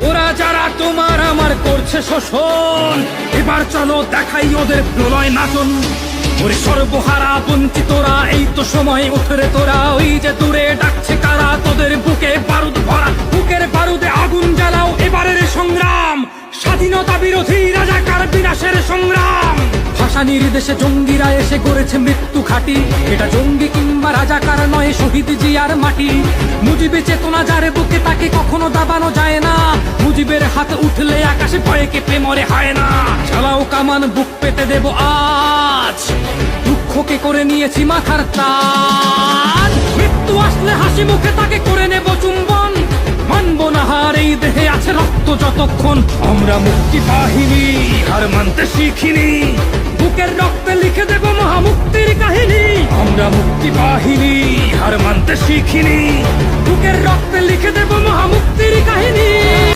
ওরা যারা তোমার আমার করছে শোষণ, এবার চলো দেখাই ওদের প্রলয় নাচন। ওরে সর্বহারা বঞ্চিতরা, এই তো সময় ওঠরে তোরা। ওই যে দূরে ডাকছে কারা, তোদের বুকে বারুদ ভরা। বুকের বারুদে আগুন জ্বালাও, এবারের সংগ্রাম স্বাধীনতা বিরোধী রাজাকার বিনাশের সংগ্রাম। ভাষা নির্দেশে জঙ্গিরা এসে করেছে মৃত্যু ঘাটি, এটা জঙ্গি কিংবা রাজাকার নয়, শহীদ জিয়ার মাটি। মুজিবে চেতনা যার বুকে, তাকে কখনো দাবানো যায় না। মুজিবের হাত উঠলে আকাশে ভয়ে কেঁপে মরে হয় না। চালাও কামান, বুক পেতে দেব আজ, দুঃখকে করে নিয়েছি মাথার তাজ। মৃত্যু আসলে হাসি মুখে তাকে করে নেব চুম্বন, মানবো না হার এই দেহে আছে রক্ত যতক্ষণ। আমরা মুক্তি বাহিনী, হার মানতে শিখিনি, বুকের রক্তে লিখে দেব মহামুক্তির কাহিনী। আমরা মুক্তি বাহিনী, হার মানতে শিখিনি, বুকের রক্তে লিখে দেব মহামুক্তির কাহিনী।